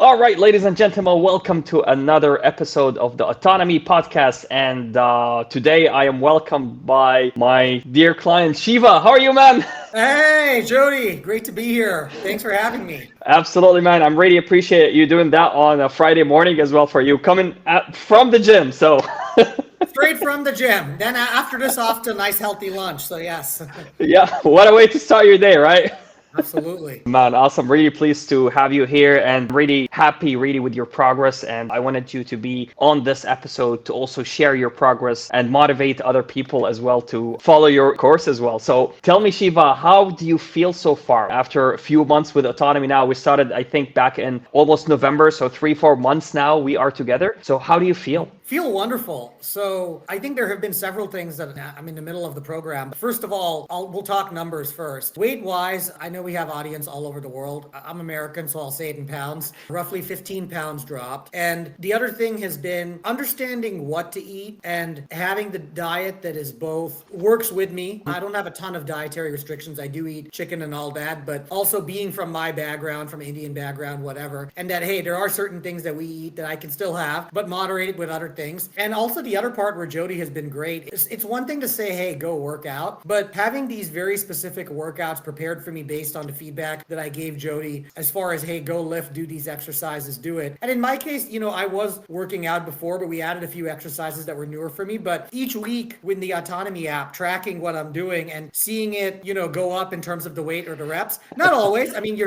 All right, ladies and gentlemen, welcome to another episode of the Autonomy Podcast. And today I am welcomed by my dear client, Shiva. How are you, man? Hey, Jody. Great to be here. Thanks for having me. Absolutely, man. I'm really appreciate you doing that on a Friday morning as well for you coming from the gym. So, Straight from the gym. Then after this, off to a nice healthy lunch. So, yes, yeah, what a way to start your day, right? absolutely. Man, awesome. Really pleased to have you here and really happy really with your progress. And I wanted you to be on this episode to also share your progress and motivate other people as well to follow your course as well. So tell me, Shiva, how do you feel so far after a few months with Autonomy now? We started, I think, back in almost November. So 3-4 months now we are together. So how do you feel? Feel wonderful. So I think there have been several things that I'm in the middle of the program. First of all, we'll talk numbers first. Weight-wise, I know we have audience all over the world. I'm American, so I'll say it in pounds. Roughly 15 pounds dropped. And the other thing has been understanding what to eat and having the diet that is both works with me. I don't have a ton of dietary restrictions. I do eat chicken and all that, but also being from my background, from Indian background, whatever, and that, hey, there are certain things that we eat that I can still have, but moderate it with other things. And also the other part where Jody has been great, it's one thing to say, hey, go work out, but having these very specific workouts prepared for me based on the feedback that I gave Jody as far as, hey, go lift, do these exercises, do it. And in my case, I was working out before, but we added a few exercises that were newer for me. But each week with the Autonomy app, tracking what I'm doing and seeing it, go up in terms of the weight or the reps. Not always. I mean,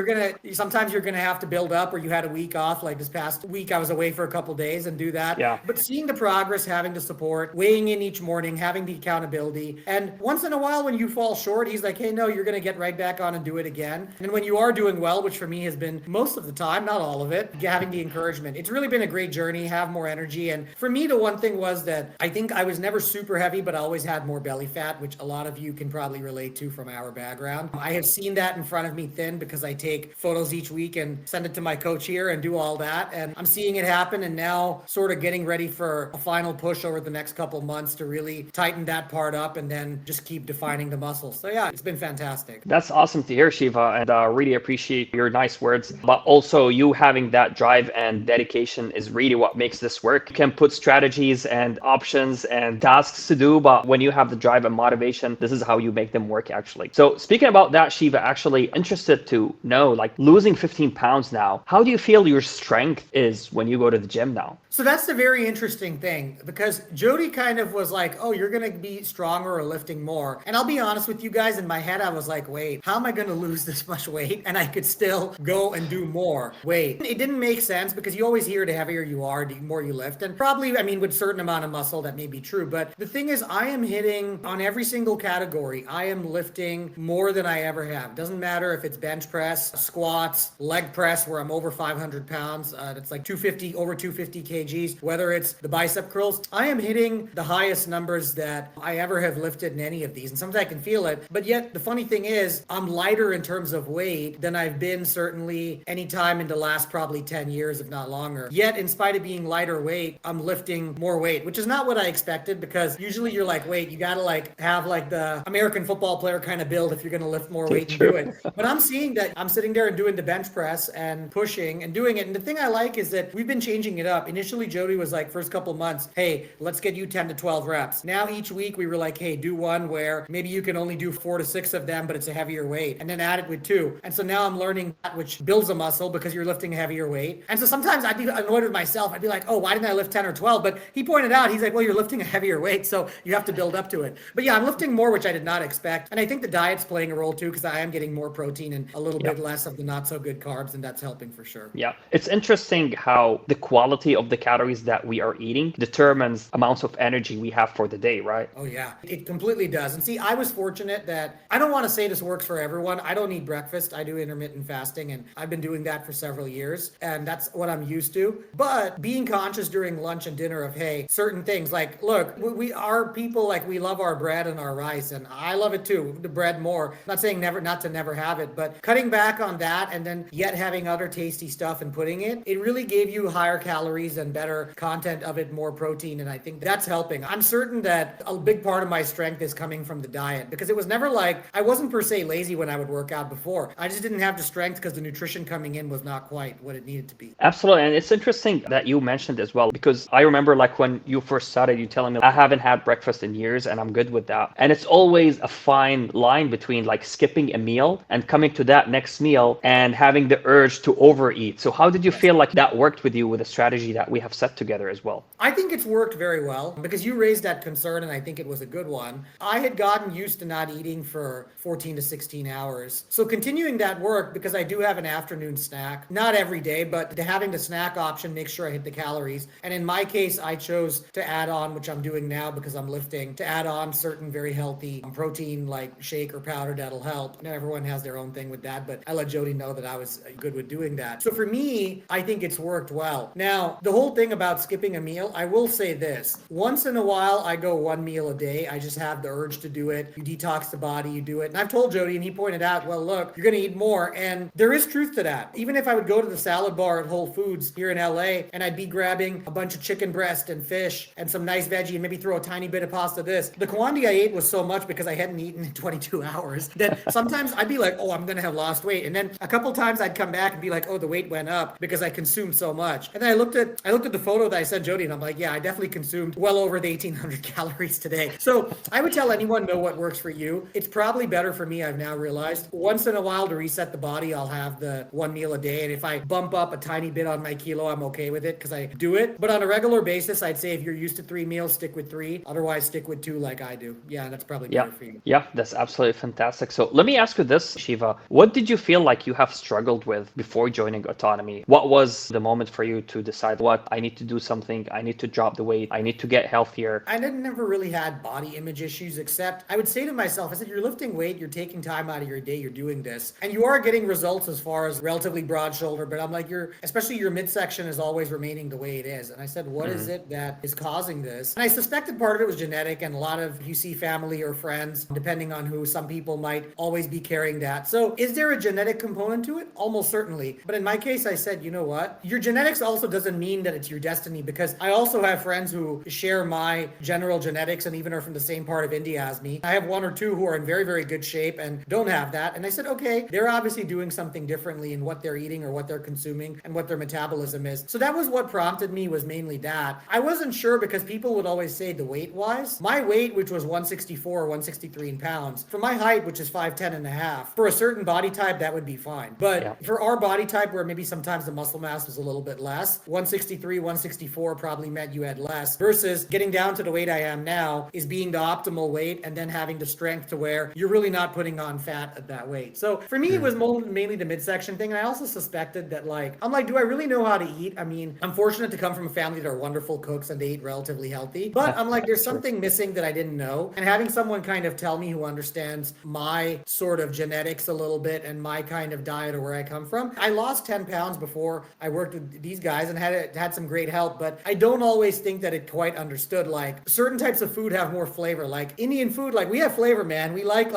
sometimes you're going to have to build up, or you had a week off. Like this past week, I was away for a couple days and do that. Yeah. But seeing the progress, having the support, weighing in each morning, having the accountability. And once in a while when you fall short, he's like, hey, no, you're going to get right back on and do it again. And when you are doing well, which for me has been most of the time, not all of it, having the encouragement. It's really been a great journey, have more energy. And for me, the one thing was that I think I was never super heavy, but I always had more belly fat, which a lot of you can probably relate to from our background. I have seen that in front of me thin because I take photos each week and send it to my coach here and do all that. And I'm seeing it happen and now sort of getting ready for a final push over the next couple months to really tighten that part up and then just keep defining the muscles. So yeah, it's been fantastic. That's awesome to hear, Shiva, and really appreciate your nice words. But also you having that drive and dedication is really what makes this work. You can put strategies and options and tasks to do, but when you have the drive and motivation, this is how you make them work actually. So speaking about that, Shiva, actually interested to know, like losing 15 pounds now, how do you feel your strength is when you go to the gym now? So that's the very interesting thing because Jody kind of was like, oh, you're going to be stronger or lifting more. And I'll be honest with you guys, in my head, I was like, wait, how am I going to lose this much weight? And I could still go and do more weight. It didn't make sense because you always hear the heavier you are, the more you lift. And probably, with certain amount of muscle, that may be true. But the thing is, I am hitting on every single category. I am lifting more than I ever have. Doesn't matter if it's bench press, squats, leg press, where I'm over 500 pounds. That's like 250, over 250 kgs, whether it's the bicep curls. I am hitting the highest numbers that I ever have lifted in any of these. And sometimes I can feel it. But yet the funny thing is I'm lighter in terms of weight than I've been certainly any time in the last probably 10 years, if not longer. Yet in spite of being lighter weight, I'm lifting more weight, which is not what I expected because usually you're like, wait, you got to have the American football player kind of build if you're going to lift more weight and do it. But I'm seeing that I'm sitting there and doing the bench press and pushing and doing it. And the thing I like is that we've been changing it up. Initially, Jody was like, first couple months, hey, let's get you 10 to 12 reps. Now each week we were like, hey, do one where maybe you can only do 4 to 6 of them, but it's a heavier weight, and then add it with 2. And so now I'm learning that, which builds a muscle because you're lifting a heavier weight. And so sometimes I'd be annoyed with myself. I'd be like, oh, why didn't I lift 10 or 12? But he pointed out, he's like, well, you're lifting a heavier weight, so you have to build up to it. But yeah, I'm lifting more, which I did not expect. And I think the diet's playing a role too, because I am getting more protein and a little bit less of the not so good carbs, and that's helping for sure. Yeah, it's interesting how the quality of the calories that we are eating determines amounts of energy we have for the day, right? Oh yeah, it completely does. And see, I was fortunate that I don't want to say this works for everyone. I don't eat breakfast. I do intermittent fasting, and I've been doing that for several years, and that's what I'm used to. But being conscious during lunch and dinner of, hey, certain things like, look, we are people, like we love our bread and our rice, and I love it too, the bread more. I'm not saying not to never have it, but cutting back on that and then yet having other tasty stuff and putting it really gave you higher calories and better content of it, more protein, and I think that's helping. I'm certain that a big part of my strength is coming from the diet because it was never like, I wasn't per se lazy when I would work workout before. I just didn't have the strength because the nutrition coming in was not quite what it needed to be. Absolutely. And it's interesting that you mentioned as well, because I remember like when you first started, you telling me I haven't had breakfast in years and I'm good with that. And it's always a fine line between like skipping a meal and coming to that next meal and having the urge to overeat. So how did you feel like that worked with you with the strategy that we have set together as well? I think it's worked very well because you raised that concern and I think it was a good one. I had gotten used to not eating for 14 to 16 hours. So continuing that work, because I do have an afternoon snack, not every day, but having the snack option makes sure I hit the calories. And in my case, I chose to add on, which I'm doing now because I'm lifting, to add on certain very healthy protein like shake or powder that'll help. Now everyone has their own thing with that, but I let Jody know that I was good with doing that. So for me, I think it's worked well. Now, the whole thing about skipping a meal, I will say this. Once in a while, I go one meal a day. I just have the urge to do it. You detox the body, you do it. And I've told Jody, and he pointed out, well, look, you're going to eat more. And there is truth to that. Even if I would go to the salad bar at Whole Foods here in LA and I'd be grabbing a bunch of chicken breast and fish and some nice veggie and maybe throw a tiny bit of pasta this, the quantity I ate was so much because I hadn't eaten in 22 hours that sometimes I'd be like, oh, I'm going to have lost weight. And then a couple times I'd come back and be like, oh, the weight went up because I consumed so much. And then I looked at the photo that I sent Jody and I'm like, yeah, I definitely consumed well over the 1,800 calories today. So I would tell anyone, know what works for you. It's probably better for me, I've now realized. Once in a while to reset the body, I'll have the one meal a day. And if I bump up a tiny bit on my kilo, I'm okay with it because I do it. But on a regular basis, I'd say if you're used to 3 meals, stick with 3. Otherwise, stick with 2 like I do. Yeah, that's probably better for you. Yeah, that's absolutely fantastic. So let me ask you this, Shiva. What did you feel like you have struggled with before joining Autonomy? What was the moment for you to decide, what, I need to do something, I need to drop the weight, I need to get healthier? I never really had body image issues, except I would say to myself, I said, you're lifting weight, you're taking time out of your day, you're doing this, and you are getting results as far as relatively broad shoulder, but I'm like, especially your midsection is always remaining the way it is. And I said, what is it that is causing this? And I suspected part of it was genetic, and a lot of UC family or friends, depending on who, some people might always be carrying that. So is there a genetic component to it? Almost certainly. But in my case, I said, you know what? Your genetics also doesn't mean that it's your destiny, because I also have friends who share my general genetics and even are from the same part of India as me. I have 1 or 2 who are in very, very good shape and don't have that. And I said, okay, they're obviously doing something differently in what they're eating or what they're consuming and what their metabolism is. So that was what prompted me, was mainly that. I wasn't sure because people would always say the weight wise. My weight, which was 164 or 163 in pounds, for my height, which is 5'10" and a half, for a certain body type, that would be fine. But for our body type, where maybe sometimes the muscle mass was a little bit less, 163, 164 probably meant you had less, versus getting down to the weight I am now is being the optimal weight and then having the strength to where you're really not putting on fat at that weight. So for me, it was mainly the midsection thing. And I also suspected that I'm like, do I really know how to eat? I mean, I'm fortunate to come from a family that are wonderful cooks and they eat relatively healthy, but I'm like, there's something missing that I didn't know. And having someone kind of tell me who understands my sort of genetics a little bit and my kind of diet or where I come from. I lost 10 pounds before I worked with these guys and had some great help, but I don't always think that it quite understood. Like certain types of food have more flavor. Like Indian food, like we have flavor, man. We like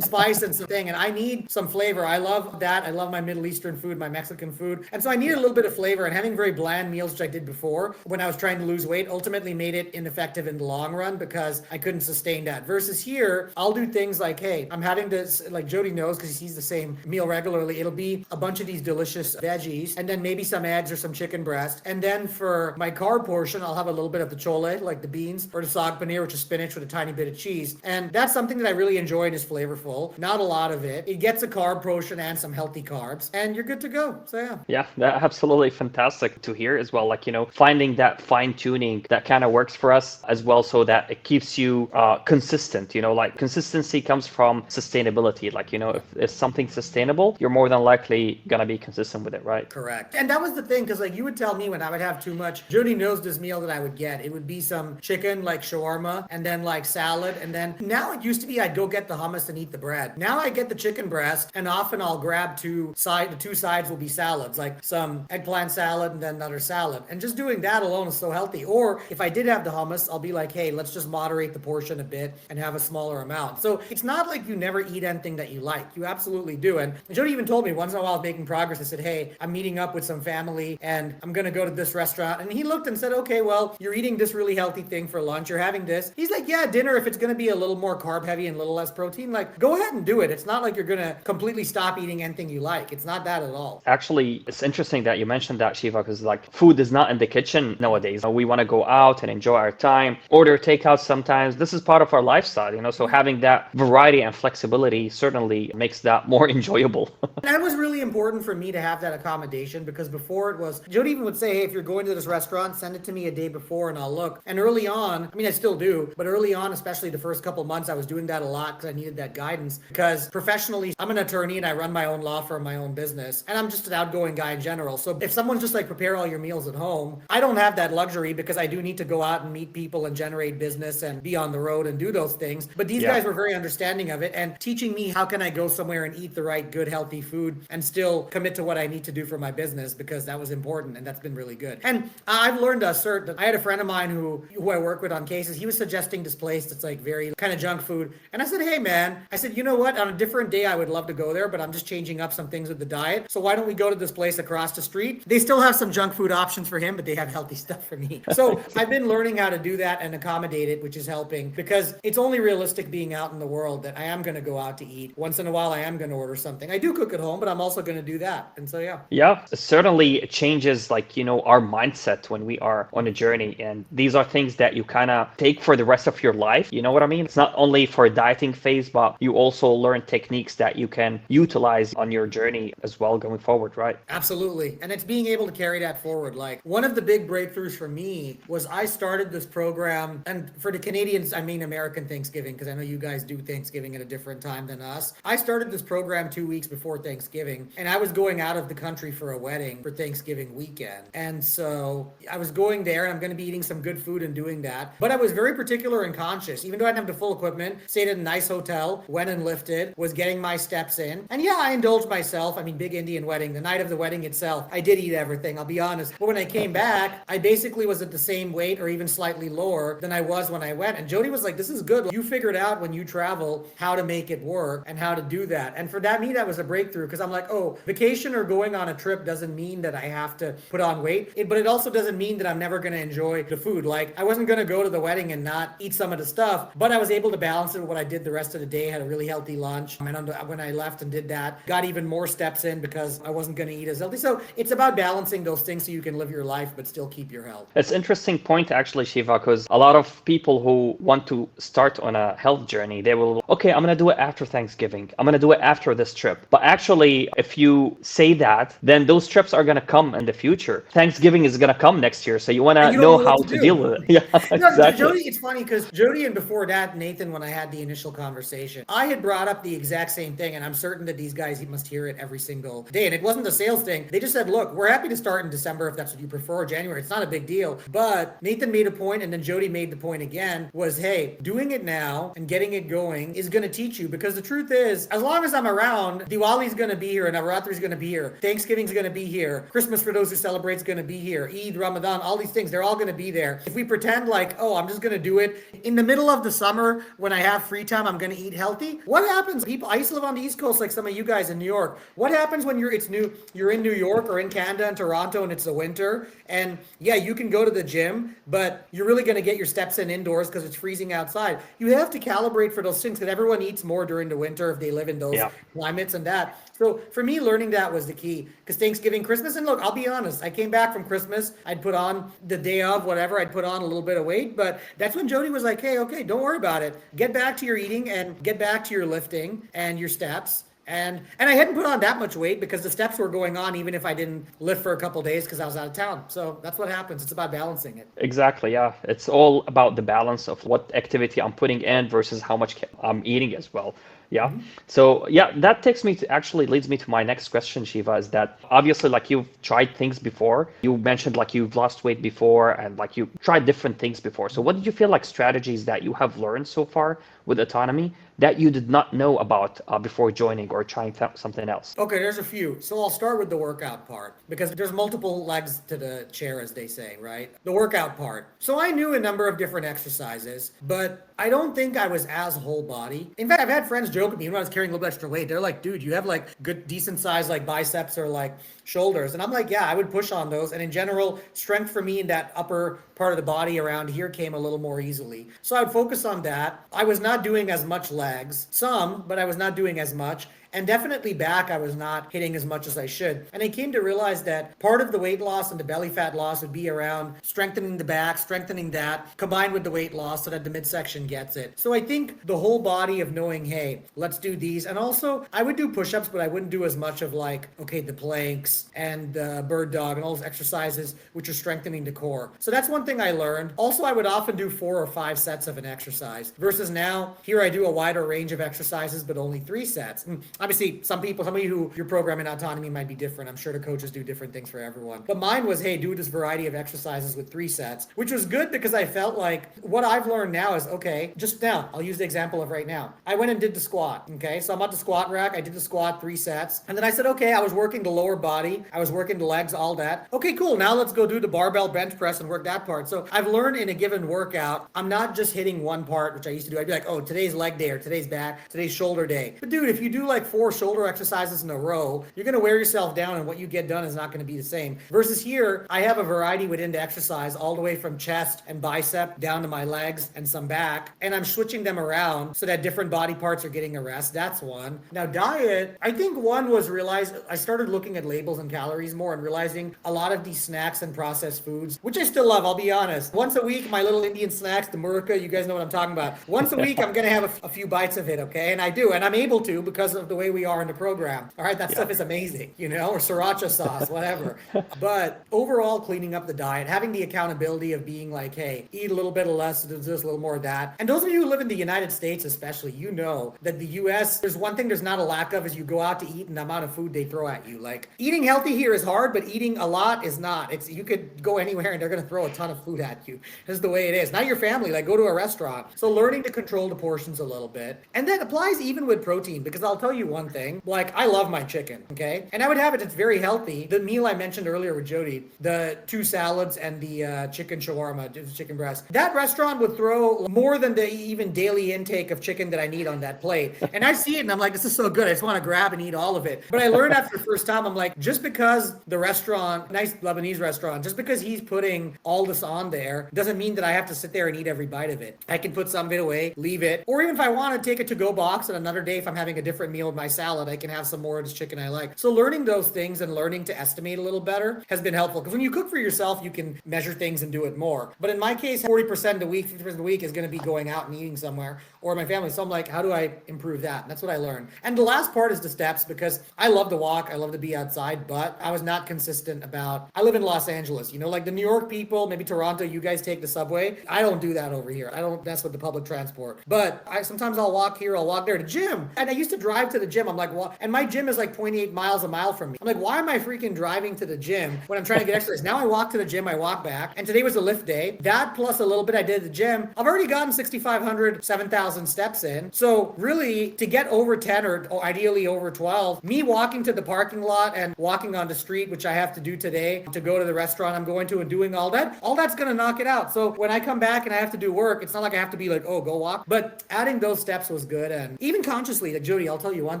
spice and something, and I need some flavor. I love that. I love my Middle Eastern food, my Mexican food. And so I need a little bit of flavor, and having very bland meals, which I did before when I was trying to lose weight, ultimately made it ineffective in the long run because I couldn't sustain that. Versus here, I'll do things like, hey, I'm having this, like Jody knows because he sees the same meal regularly. It'll be a bunch of these delicious veggies and then maybe some eggs or some chicken breast. And then for my carb portion, I'll have a little bit of the chole, like the beans, or the saag paneer, which is spinach with a tiny bit of cheese. And that's something that I really enjoy and is flavorful. Not a lot of it. It gets a carb portion and some healthy carbs, and you're good to go. So yeah. Yeah, that's absolutely fantastic to hear as well. Like, finding that fine tuning that kind of works for us as well, so that it keeps you consistent. Like consistency comes from sustainability. Like, if something's sustainable, you're more than likely going to be consistent with it, right? Correct. And that was the thing, because like you would tell me when I would have too much, Jody knows this meal that I would get. It would be some chicken, like shawarma, and then like salad. And then now it used to be I'd go get the hummus and eat the bread. Now I get the chicken breast, and often I'll grab the 2 sides will be salads, like some eggplant salad and then another salad. And just doing that alone is so healthy. Or if I did have the hummus, I'll be like, hey, let's just moderate the portion a bit and have a smaller amount. So it's not like you never eat anything that you like. You absolutely do. And Jody even told me once in a while I was making progress. I said, hey, I'm meeting up with some family and I'm going to go to this restaurant. And he looked and said, okay, well, you're eating this really healthy thing for lunch. You're having this. He's like, yeah, dinner, if it's going to be a little more carb heavy and a little less protein, like go ahead and do it. It's not not like you're going to completely stop eating anything you like. It's not that at all. Actually, it's interesting that you mentioned that, Shiva, because like food is not in the kitchen nowadays. We want to go out and enjoy our time, order takeout sometimes. This is part of our lifestyle, so having that variety and flexibility certainly makes that more enjoyable. That was really important for me to have that accommodation, because before it was, Jody even would say, hey, if you're going to this restaurant, send it to me a day before and I'll look. And early on, I mean, I still do, but early on, especially the first couple months, I was doing that a lot because I needed that guidance. Because professionally, I'm an attorney and I run my own law firm, my own business, and I'm just an outgoing guy in general. So if someone's just like, prepare all your meals at home, I don't have that luxury because I do need to go out and meet people and generate business and be on the road and do those things. But these guys were very understanding of it and teaching me how can I go somewhere and eat the right, good, healthy food and still commit to what I need to do for my business, because that was important and that's been really good. And I've learned a certain, I had a friend of mine who I work with on cases. He was suggesting this place that's like very kind of junk food. And I said, hey man, I said, you know what? On a different day, I would love to go there, but I'm just changing up some things with the diet. So why don't we go to this place across the street? They still have some junk food options for him, but they have healthy stuff for me. So I've been learning how to do that and accommodate it, which is helping, because it's only realistic being out in the world that I am going to go out to eat. Once in a while, I am going to order something. I do cook at home, but I'm also going to do that. And so, yeah. Yeah, certainly it changes our mindset when we are on a journey. And these are things that you kind of take for the rest of your life. You know what I mean? It's not only for a dieting phase, but you also learn techniques that you can utilize on your journey as well going forward, right? Absolutely. And it's being able to carry that forward. Like, one of the big breakthroughs for me was I started this program, and for the Canadians, I mean American Thanksgiving, because I know you guys do Thanksgiving at a different time than us. I started this program 2 weeks before Thanksgiving, and I was going out of the country for a wedding for Thanksgiving weekend. And so I was going there and I'm going to be eating some good food and doing that. But I was very particular and conscious, even though I didn't have the full equipment, stayed in a nice hotel, went and lifted, was getting my steps in. And yeah, I indulged myself. I mean, big Indian wedding, the night of the wedding itself, I did eat everything, I'll be honest. But when I came back, I basically was at the same weight or even slightly lower than I was when I went. And Jody was like, this is good. You figured out when you travel how to make it work and how to do that. And for me, that was a breakthrough, because I'm like, oh, vacation or going on a trip doesn't mean that I have to put on weight. But it also doesn't mean that I'm never going to enjoy the food. Like, I wasn't going to go to the wedding and not eat some of the stuff, but I was able to balance it with what I did the rest of the day. Had a really healthy lunch. And when I left and did that, got even more steps in because I wasn't going to eat as healthy. So it's about balancing those things so you can live your life, but still keep your health. It's an interesting point, actually, Shiva, because a lot of people who want to start on a health journey, they will, okay, I'm going to do it after Thanksgiving. I'm going to do it after this trip. But actually, if you say that, then those trips are going to come in the future. Thanksgiving is going to come next year. So you want to know how to deal with it. Yeah, exactly. Jody, it's funny because Jody, and before that, Nathan, when I had the initial conversation, I had brought up the exact same thing. And I'm certain that these guys must hear it every single day. And it wasn't a sales thing. They just said, look, we're happy to start in December if that's what you prefer, or January. It's not a big deal. But Nathan made a point, and then Jody made the point again, was, hey, doing it now and getting it going is going to teach you, because the truth is, as long as I'm around, Diwali's going to be here, and Navratri's going to be here, Thanksgiving's going to be here, Christmas for those who celebrate is going to be here, Eid, Ramadan, all these things, they're all going to be there. If we pretend like, oh, I'm just going to do it in the middle of the summer when I have free time, I'm going to eat healthy. What happens? People, I used to live on the East Coast like some of you guys in New York. What happens when you're in New York or in Canada and Toronto and it's the winter? And yeah, you can go to the gym, but you're really going to get your steps in indoors because it's freezing outside. You have to calibrate for those things, because everyone eats more during the winter if they live in those climates and that. So for me, learning that was the key, because Thanksgiving, Christmas, and look, I'll be honest, I came back from Christmas, I'd put on the day of whatever, I'd put on a little bit of weight, but that's when Jody was like, hey, okay, don't worry about it. Get back to your eating and get back to your lifting and your steps. And I hadn't put on that much weight because the steps were going on even if I didn't lift for a couple of days because I was out of town. So that's what happens. It's about balancing it. Exactly. Yeah. It's all about the balance of what activity I'm putting in versus how much I'm eating as well. Yeah. So yeah, that leads me to my next question, Shiva, is that obviously like you've tried things before. You mentioned like you've lost weight before and like you tried different things before. So what did you feel like strategies that you have learned so far with autonomy that you did not know about before joining or trying something else? Okay, there's a few. So I'll start with the workout part, because there's multiple legs to the chair, as they say, right? The workout part. So I knew a number of different exercises, but I don't think I was as whole body. In fact, I've had friends joke with me when I was carrying a little bit extra weight. They're like, dude, you have like good, decent size like biceps or like shoulders. And I'm like, yeah, I would push on those. And in general, strength for me in that upper part of the body around here came a little more easily. So I would focus on that. I was not doing as much legs, some, but I was not doing as much. And definitely back, I was not hitting as much as I should. And I came to realize that part of the weight loss and the belly fat loss would be around strengthening the back, strengthening that, combined with the weight loss so that the midsection gets it. So I think the whole body of knowing, hey, let's do these. And also, I would do push-ups, but I wouldn't do as much of like, okay, the planks and the bird dog and all those exercises, which are strengthening the core. So that's one thing I learned. Also, I would often do 4 or 5 sets of an exercise versus now, here I do a wider range of exercises, but only 3 sets. Obviously, some of you who your program in autonomy might be different. I'm sure the coaches do different things for everyone. But mine was, hey, do this variety of exercises with 3 sets, which was good because I felt like what I've learned now is, okay, just now, I'll use the example of right now. I went and did the squat, okay? So I'm at the squat rack. I did the squat 3 sets. And then I said, okay, I was working the lower body. I was working the legs, all that. Okay, cool. Now let's go do the barbell bench press and work that part. So I've learned in a given workout, I'm not just hitting one part, which I used to do. I'd be like, oh, today's leg day or today's back, today's shoulder day. But dude, if you do like 4 shoulder exercises in a row, you're going to wear yourself down and what you get done is not going to be the same. Versus here, I have a variety within the exercise all the way from chest and bicep down to my legs and some back. And I'm switching them around so that different body parts are getting a rest. That's one. Now diet, I think one was I started looking at labels and calories more and realizing a lot of these snacks and processed foods, which I still love, I'll be honest. Once a week, my little Indian snacks, the murka, you guys know what I'm talking about. Once a week, I'm going to have a few bites of it, okay? And I do, and I'm able to because of the way we are in the program. All right, that stuff is amazing, or sriracha sauce, whatever. But overall, cleaning up the diet, having the accountability of being like, hey, eat a little bit of less, do this, a little more of that. And those of you who live in the United States especially, you know that the US, there's one thing there's not a lack of is you go out to eat and the amount of food they throw at you. Like eating healthy here is hard, but eating a lot is not. You could go anywhere and they're going to throw a ton of food at you. This is the way it is. Not your family, like go to a restaurant. So learning to control the portions a little bit. And that applies even with protein, because I'll tell you one thing, like I love my chicken, okay? And I would have it, it's very healthy. The meal I mentioned earlier with Jody, the 2 salads and the chicken shawarma, chicken breast, that restaurant would throw more than the even daily intake of chicken that I need on that plate. And I see it and I'm like, this is so good. I just want to grab and eat all of it. But I learned after the first time, I'm like, just because the restaurant, nice Lebanese restaurant, just because he's putting all this on there doesn't mean that I have to sit there and eat every bite of it. I can put some of it away, leave it. Or even if I want to take a to-go box and another day, if I'm having a different meal with my salad, I can have some more of this chicken I like. So learning those things and learning to estimate a little better has been helpful. Because when you cook for yourself, you can measure things and do it more. But in my case, 40% of the week, 50% of the week is going to be going out and eating somewhere or my family. So I'm like, how do I improve that? And that's what I learned. And the last part is the steps, because I love to walk. I love to be outside, but I was not consistent about, I live in Los Angeles, like the New York people, maybe Toronto, you guys take the subway. I don't do that over here. I don't mess with the public transport, but sometimes I'll walk here, I'll walk there to gym. And I used to drive to the gym. I'm like, well, and my gym is like 0.8 miles a mile from me. I'm like, why am I freaking driving to the gym when I'm trying to get exercise? Now I walk to the gym, I walk back. And today was a lift day. That plus a little bit I did at the gym. I've already gotten 6,500, 7,000 steps in. So really to get over 10 or ideally over 12, me walking to the parking lot and walking on the street, which I have to do today to go to the restaurant I'm going to and doing all that's going to knock it out. So when I come back and I have to do work, it's not like I have to be like, oh, go walk. But adding those steps was good. And even consciously, like Jody, I'll tell you one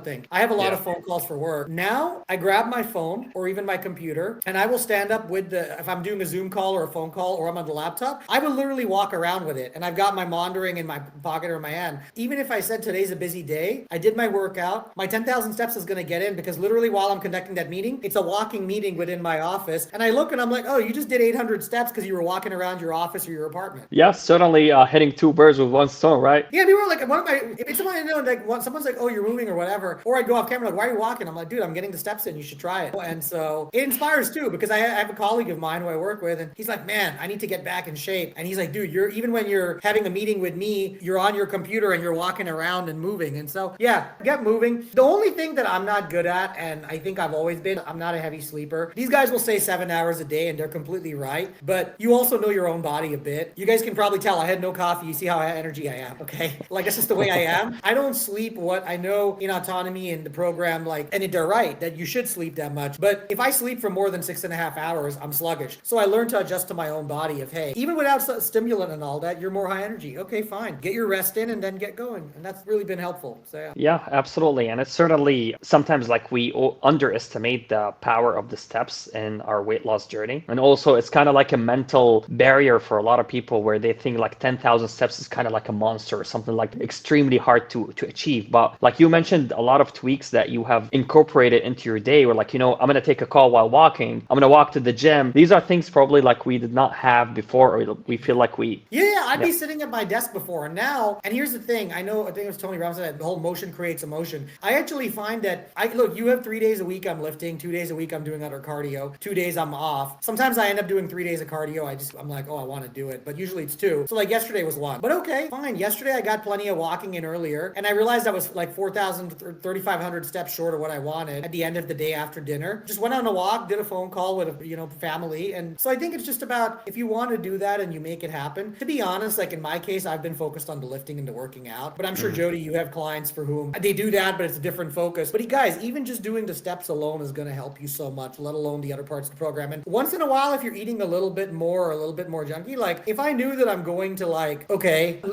thing. I have a lot of phone calls for work. Now I grab my phone or even my computer and I will stand up with if I'm doing a Zoom call or a phone call or I'm on the laptop, I will literally walk around with it. And I've got my monitoring in my pocket or in my hand. Even if I said today's a busy day, I did my workout, my 10,000 steps is going to get in because literally while I'm conducting that meeting, it's a walking meeting within my office. And I look and I'm like, oh, you just did 800 steps because you were walking around your office or your apartment. Yeah, certainly hitting 2 birds with 1 stone, right? Yeah, people are like, if someone's like, oh, you're moving or whatever, or I go off camera, like, why are you walking? I'm like, dude, I'm getting the steps in. You should try it. And so it inspires too, because I have a colleague of mine who I work with, and he's like, man, I need to get back in shape. And he's like, dude, even when you're having a meeting with me, you're on your computer and you're walking around and moving. And so, yeah, get moving. The only thing that I'm not good at, and I think I've always been, I'm not a heavy sleeper. These guys will say 7 hours a day, and they're completely right. But you also know your own body a bit. You guys can probably tell I had no coffee. You see how energy I am, okay? Like, that's just the way I am. I don't sleep what I know in autonomy. autonomy in the program, like, and they're right that you should sleep that much. But if I sleep for more than 6.5 hours, I'm sluggish. So I learned to adjust to my own body of, hey, even without stimulant and all that, you're more high energy. Okay, fine. Get your rest in and then get going. And that's really been helpful. So yeah. Yeah, absolutely. And it's certainly sometimes like we underestimate the power of the steps in our weight loss journey. And also it's kind of like a mental barrier for a lot of people where they think like 10,000 steps is kind of like a monster or something like extremely hard to achieve. But like you mentioned, a lot of tweaks that you have incorporated into your day were like, I'm going to take a call while walking. I'm going to walk to the gym. These are things probably like we did not have before, or we feel like we... Yeah, I'd be sitting at my desk before. And now, and here's the thing, I think it was Tony Robbins said, the whole motion creates emotion. I actually find that, look, you have 3 days a week I'm lifting, 2 days a week I'm doing other cardio, 2 days I'm off. Sometimes I end up doing 3 days of cardio. I'm like, oh, I want to do it. But usually it's 2. So like yesterday was 1. But okay, fine. Yesterday I got plenty of walking in earlier. And I realized I was like 4,000, 3,500 steps short of what I wanted at the end of the day after dinner. Just went on a walk, did a phone call with family. And so I think it's just about, if you want to do that and you make it happen. To be honest, like in my case, I've been focused on the lifting and the working out. But I'm sure, Jody, you have clients for whom they do that, but it's a different focus. But guys, even just doing the steps alone is going to help you so much, let alone the other parts of the program. And once in a while, if you're eating a little bit more or a little bit more junky, like if I knew that I'm going to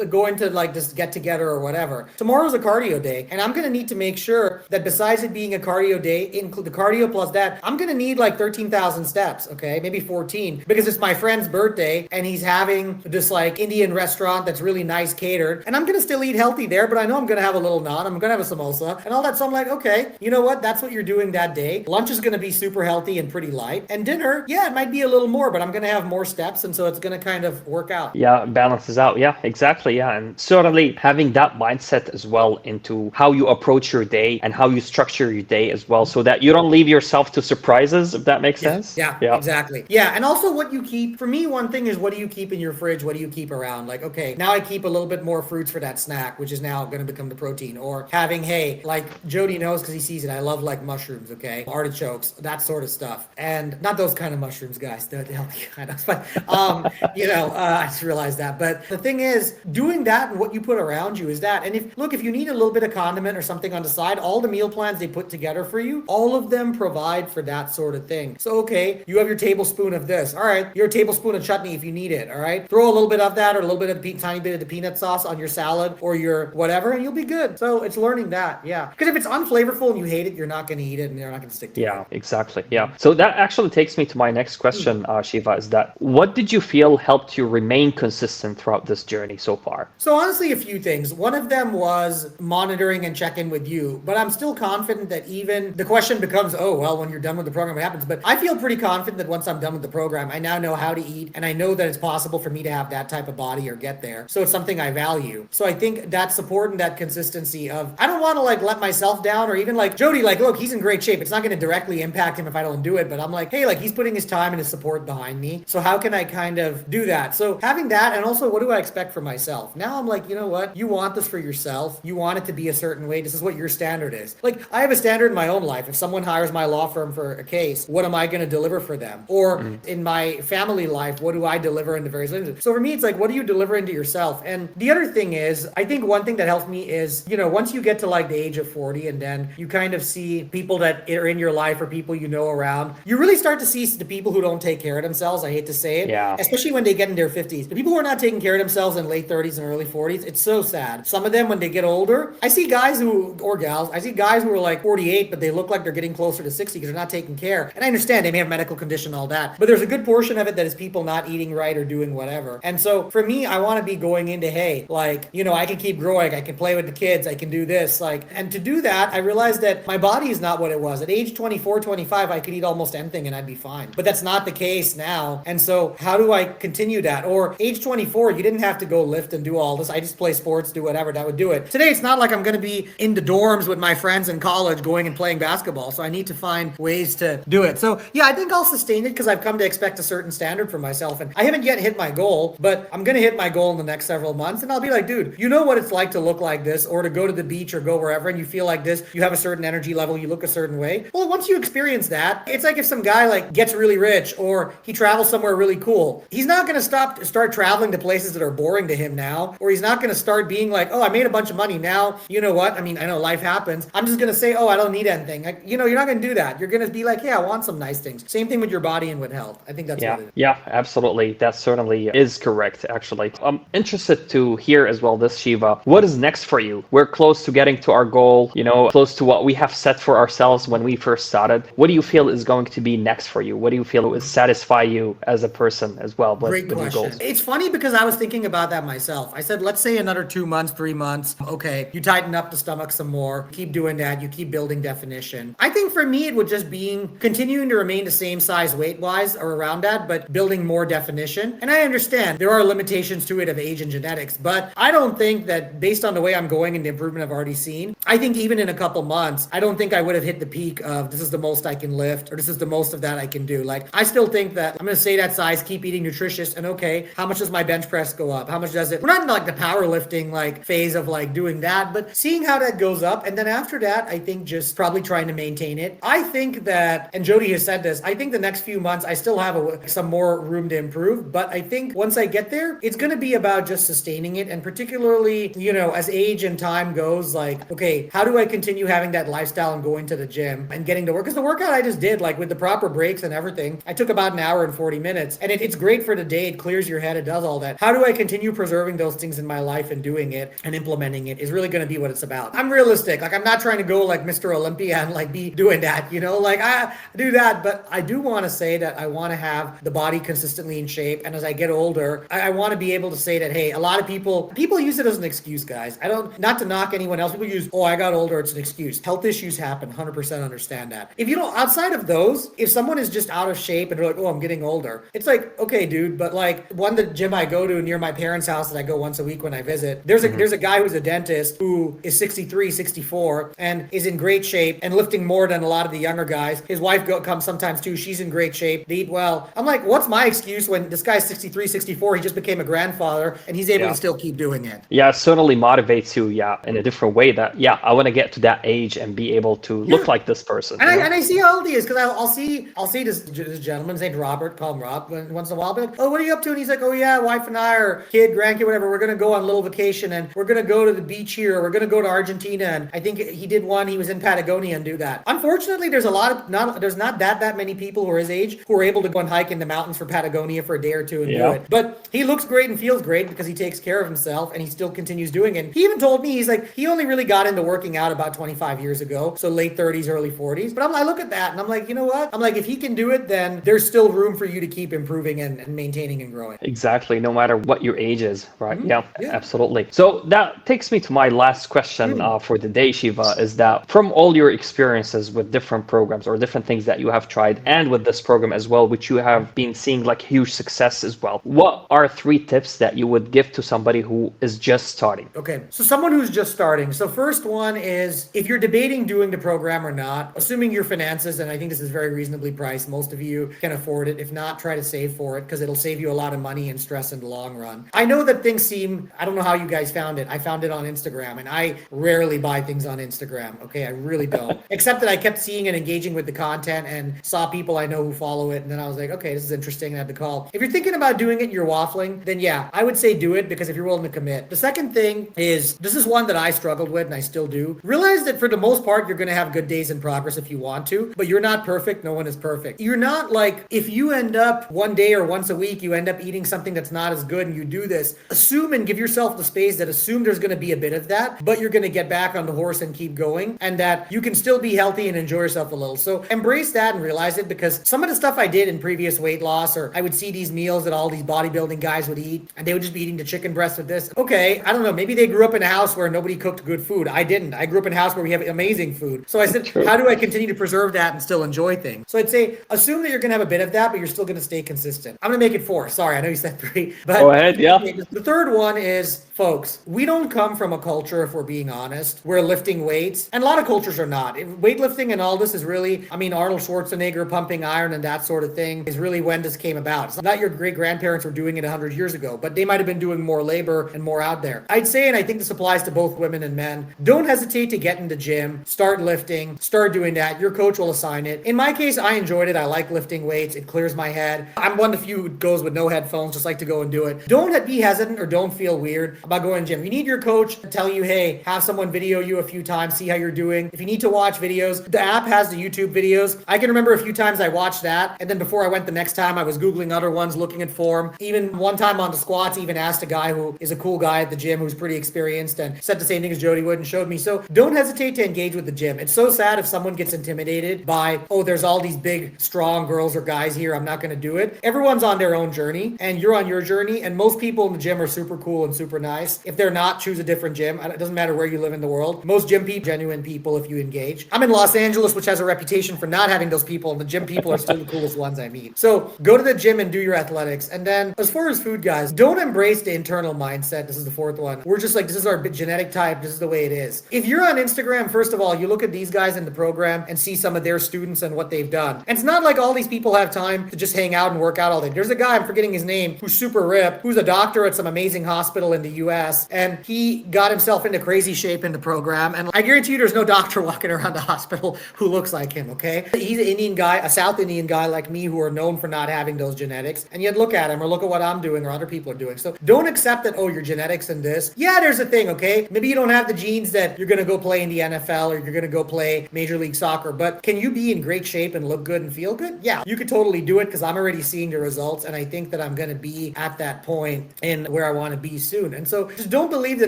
going to this get together or whatever, tomorrow's a cardio day. And I'm going to need to make sure that besides it being a cardio day, include the cardio plus that, I'm going to need like 13,000 steps. Okay. Maybe 14 because it's my friend's birthday and he's having this like Indian restaurant that's really nice catered. And I'm going to still eat healthy there, but I know I'm going to have a little naan. I'm going to have a samosa and all that. So I'm like, okay, you know what? That's what you're doing that day. Lunch is going to be super healthy and pretty light. And dinner, yeah, it might be a little more, but I'm going to have more steps. And so it's going to kind of work out. Yeah, balances out. Yeah, exactly. Yeah. And certainly having that mindset as well into how you approach your day and how you structure your day as well, so that you don't leave yourself to surprises, if that makes sense. Yeah, exactly. Yeah. And also what you keep, for me, one thing is what do you keep in your fridge? What do you keep around? Like, okay, now I keep a little bit more fruits for that snack, which is now going to become the protein. Or having, hey, like Jody knows because he sees it. I love like mushrooms, okay? Artichokes, that sort of stuff. And not those kind of mushrooms, guys. The healthy kind of, but, I just realized that. But the thing is, doing that and what you put around you is that. And if you need a little bit of condiment or something on the side, all the meal plans they put together for you, all of them provide for that sort of thing. So, okay, you have your tablespoon of this. All right, your tablespoon of chutney if you need it. All right, throw a little bit of that or a little bit of tiny bit of the peanut sauce on your salad or your whatever, and you'll be good. So it's learning that, yeah. Because if it's unflavorful and you hate it, you're not going to eat it and you're not going to stick to it. Yeah, exactly. Yeah. So that actually takes me to my next question, Shiva, is that what did you feel helped you remain consistent throughout this journey so far? So honestly, a few things. One of them was monitoring and checking with you, but I'm still confident that even the question becomes, oh, well, when you're done with the program, what happens? But I feel pretty confident that once I'm done with the program, I now know how to eat and I know that it's possible for me to have that type of body or get there. So it's something I value. So I think that support and that consistency of, I don't want to like let myself down or even like Jody, like, look, he's in great shape. It's not going to directly impact him if I don't do it, but I'm like, hey, like he's putting his time and his support behind me. So how can I kind of do that? So having that, and also what do I expect for myself? Now I'm like, you know what? You want this for yourself. You want it to be a certain way. This is what your standard is. Like I have a standard in my own life. If someone hires my law firm for a case, what am I going to deliver for them? Or in my family life, what do I deliver in the various ways? So for me, it's like, what do you deliver into yourself? And the other thing is, I think one thing that helps me is, once you get to like the age of 40 and then you kind of see people that are in your life or people you know around, you really start to see the people who don't take care of themselves. I hate to say it, especially when they get in their 50s. The people who are not taking care of themselves in late 30s and early 40s, it's so sad. Some of them, when they get older, I see guys or gals, I see guys who are like 48, but they look like they're getting closer to 60 because they're not taking care. And I understand they may have medical condition, all that, but there's a good portion of it that is people not eating right or doing whatever. And so for me, I want to be going into, hey, like, I can keep growing. I can play with the kids. I can do this. And to do that, I realized that my body is not what it was. At age 24, 25, I could eat almost anything and I'd be fine. But that's not the case now. And so how do I continue that? Or age 24, you didn't have to go lift and do all this. I just play sports, do whatever, that would do it. Today, it's not like I'm going to be in the dorms with my friends in college going and playing basketball. So I need to find ways to do it. So yeah, I think I'll sustain it because I've come to expect a certain standard for myself. And I haven't yet hit my goal, but I'm going to hit my goal in the next several months. And I'll be like, dude, you know what it's like to look like this or to go to the beach or go wherever and you feel like this, you have a certain energy level, you look a certain way. Well, once you experience that, it's like if some guy like gets really rich or he travels somewhere really cool, he's not going to start traveling to places that are boring to him now, or he's not going to start being like, oh, I made a bunch of money now. You know what? I mean, I know a life happens, I'm just going to say, oh, I don't need anything. Like, you're not going to do that. You're going to be like, yeah, I want some nice things. Same thing with your body and with health. I think that's Yeah, what it is. yeah, absolutely. That certainly is correct, actually. I'm interested to hear as well this, Shiva. What is next for you? We're close to getting to our goal, close to what we have set for ourselves when we first started. What do you feel is going to be next for you? What do you feel will satisfy you as a person as well Great with your question. goals? It's funny because I was thinking about that myself. I said, let's say another 2 months, 3 months. Okay, you tighten up the stomach some more. Keep doing that. You keep building definition. I think for me, it would just be continuing to remain the same size weight wise or around that, but building more definition. And I understand there are limitations to it of age and genetics, but I don't think that based on the way I'm going and the improvement I've already seen, I think even in a couple months, I don't think I would have hit the peak of this is the most I can lift or this is the most of that I can do. Like, I still think that I'm going to stay that size, keep eating nutritious, and okay, how much does my bench press go up? How much does it? We're not in like the powerlifting like phase of like doing that, but seeing how that goes up. And then after that, I think just probably trying to maintain it. I think that, and Jody has said this, I think the next few months, I still have some more room to improve, but I think once I get there, it's going to be about just sustaining it. And particularly, as age and time goes, like, okay, how do I continue having that lifestyle and going to the gym and getting to work? Because the workout I just did, like with the proper breaks and everything, I took about an hour and 40 minutes. And it's great for the day. It clears your head. It does all that. How do I continue preserving those things in my life and doing it and implementing it is really going to be what it's about. I'm realistic. Like, I'm not trying to go like Mr. Olympia and like be doing that, like I do that, but I do want to say that I want to have the body consistently in shape. And as I get older, I want to be able to say that, hey, a lot of people use it as an excuse, guys. Not to knock anyone else. People use, oh, I got older. It's an excuse. Health issues happen. 100% understand that. If you don't, outside of those, if someone is just out of shape and they're like, oh, I'm getting older, it's like, okay, dude, but like the gym I go to near my parents' house that I go once a week when I visit, there's a guy who's a dentist who is 63, 64 and is in great shape and lifting more than a lot of the younger guys. His wife comes sometimes too. She's in great shape. They eat well. I'm like, what's my excuse when this guy's 63, 64, he just became a grandfather and he's able to still keep doing it? Yeah, it certainly motivates you, in a different way that, I want to get to that age and be able to look like this person. And I see how old he is because I'll see this gentleman's named Robert, call him Rob once in a while, but like, oh, what are you up to? And he's like, oh yeah, wife and I, or kid, grandkid, whatever, we're going to go on a little vacation and we're going to go to the beach here. We're going to go to Argentina. And I think he did one, he was in Patagonia and do that. Unfortunately, there's not that many people who are his age who are able to go and hike in the mountains for Patagonia for a day or two and do it. But he looks great and feels great because he takes care of himself and he still continues doing it. He even told me, he's like, he only really got into working out about 25 years ago. So late 30s, early 40s. But I look at that and I'm like, you know what? I'm like, if he can do it, then there's still room for you to keep improving and maintaining and growing. Exactly. No matter what your age is, right? Yeah, absolutely. So that takes me to my last question for the day, Shiva, is that from all your experiences with different programs or different things that you have tried and with this program as well, which you have been seeing like huge success as well, what are 3 tips that you would give to somebody who is just starting? Okay, so someone who's just starting. So first one is, if you're debating doing the program or not, assuming your finances, and I think this is very reasonably priced, most of you can afford it. If not, try to save for it because it'll save you a lot of money and stress in the long run. I know that things seem, I don't know how you guys found it. I found it on Instagram and I rarely buy things on Instagram. Okay, I really don't. Except that I kept seeing and engaging with the content and saw people I know who follow it. And then I was like, okay, this is interesting. And I had to call. If you're thinking about doing it and you're waffling, then yeah, I would say do it because if you're willing to commit. The second thing is, this is one that I struggled with and I still do. Realize that for the most part, you're going to have good days in progress if you want to, but you're not perfect. No one is perfect. You're not like, if you end up one day or once a week, you end up eating something that's not as good and you do this, assume and give yourself the space that assume there's going to be a bit of that, but you're going to get back on the horse and keep going and that you can still be healthy and enjoy yourself a little. So embrace that and realize it because some of the stuff I did in previous weight loss, or I would see these meals that all these bodybuilding guys would eat and they would just be eating the chicken breast with this. Okay, I don't know. Maybe they grew up in a house where nobody cooked good food. I didn't. I grew up in a house where we have amazing food. So I said, how do I continue to preserve that and still enjoy things? So I'd say, assume that you're going to have a bit of that, but you're still going to stay consistent. I'm going to make it 4. Sorry, I know you said 3. But go ahead, yeah. The third one is, folks, we don't come from a culture, if we're being honest, where lifting weights, and a lot of cultures are not. Weightlifting and all this is really, Arnold Schwarzenegger pumping iron and that sort of thing is really when this came about. It's not your great-grandparents were doing it 100 years ago, but they might have been doing more labor and more out there. I'd say, and I think this applies to both women and men, don't hesitate to get in the gym, start lifting, start doing that. Your coach will assign it. In my case, I enjoyed it. I like lifting weights. It clears my head. I'm one of the few who goes with no headphones, just like to go and do it. Don't be hesitant or don't feel weird about going to the gym. You need your coach to tell you, hey, have someone video video you a few times, see how you're doing. If you need to watch videos, the app has the YouTube videos. I can remember a few times I watched that, and then before I went the next time, I was Googling other ones, looking at form. Even one time on the squats, even asked a guy who is a cool guy at the gym who's pretty experienced and said the same thing as Jody would and showed me. So don't hesitate to engage with the gym. It's so sad if someone gets intimidated by, oh, there's all these big, strong girls or guys here, I'm not going to do it. Everyone's on their own journey, and you're on your journey, and most people in the gym are super cool and super nice. If they're not, choose a different gym. It doesn't matter where you live in the world. Most gym people, genuine people if you engage. I'm in Los Angeles, which has a reputation for not having those people, and the gym people are still the coolest ones I meet. So go to the gym and do your athletics. And then as far as food, guys, don't embrace the internal mindset. This is the fourth one. We're just like, this is our genetic type. This is the way it is. If you're on Instagram, first of all, you look at these guys in the program and see some of their students and what they've done. And it's not like all these people have time to just hang out and work out all day. There's a guy, I'm forgetting his name, who's super ripped, who's a doctor at some amazing hospital in the US, and he got himself into crazy shape in the program. And I guarantee you there's no doctor walking around the hospital who looks like him, okay? He's an Indian guy, a South Indian guy like me, who are known for not having those genetics. And yet look at him, or look at what I'm doing or other people are doing. So don't accept that, oh, your genetics and this. Yeah, there's a thing, okay? Maybe you don't have the genes that you're going to go play in the NFL or you're going to go play Major League Soccer, but can you be in great shape and look good and feel good? Yeah, you could totally do it, because I'm already seeing the results, and I think that I'm going to be at that point in where I want to be soon. And so just don't believe the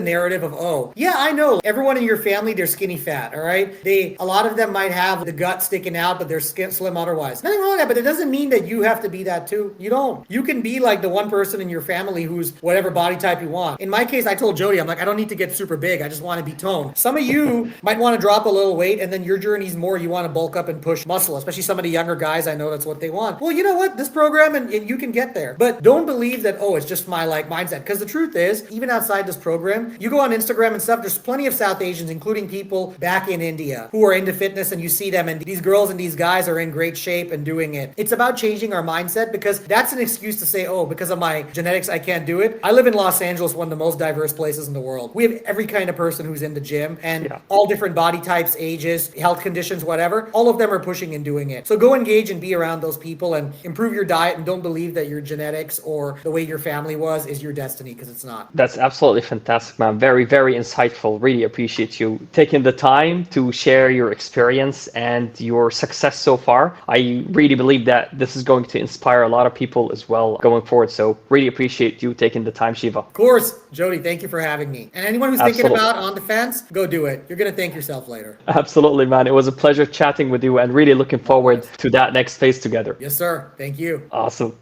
narrative of, oh, yeah, I know everyone in your family, they're skinny fat, all right? A lot of them might have the gut sticking out, but they're slim otherwise. Nothing wrong with that, but it doesn't mean that you have to be that too. You don't. You can be like the one person in your family who's whatever body type you want. In my case, I told Jody, I'm like, I don't need to get super big. I just want to be toned. Some of you might want to drop a little weight, and then your journey's more, you want to bulk up and push muscle, especially some of the younger guys. I know that's what they want. Well, you know what? This program, and you can get there. But don't believe that, oh, it's just my mindset. Because the truth is, even outside this program, you go on Instagram and stuff, there's plenty of South Asians, including people back in India, who are into fitness, and you see them, and these girls and these guys are in great shape and doing it. It's about changing our mindset, because that's an excuse to say, oh, because of my genetics, I can't do it. I live in Los Angeles, one of the most diverse places in the world. We have every kind of person who's in the gym, and all different body types, ages, health conditions, whatever. All of them are pushing and doing it. So go engage and be around those people and improve your diet, and don't believe that your genetics or the way your family was is your destiny, because it's not. That's absolutely fantastic, man. Very, very insightful. Really appreciate you taking the time to share your experience and your success so far. I really believe that this is going to inspire a lot of people as well going forward. So really appreciate you taking the time, Shiva. Of course, Jody, thank you for having me. And anyone who's thinking about on the fence, go do it. You're going to thank yourself later. Absolutely, man. It was a pleasure chatting with you, and really looking forward to that next phase together. Yes, sir. Thank you. Awesome.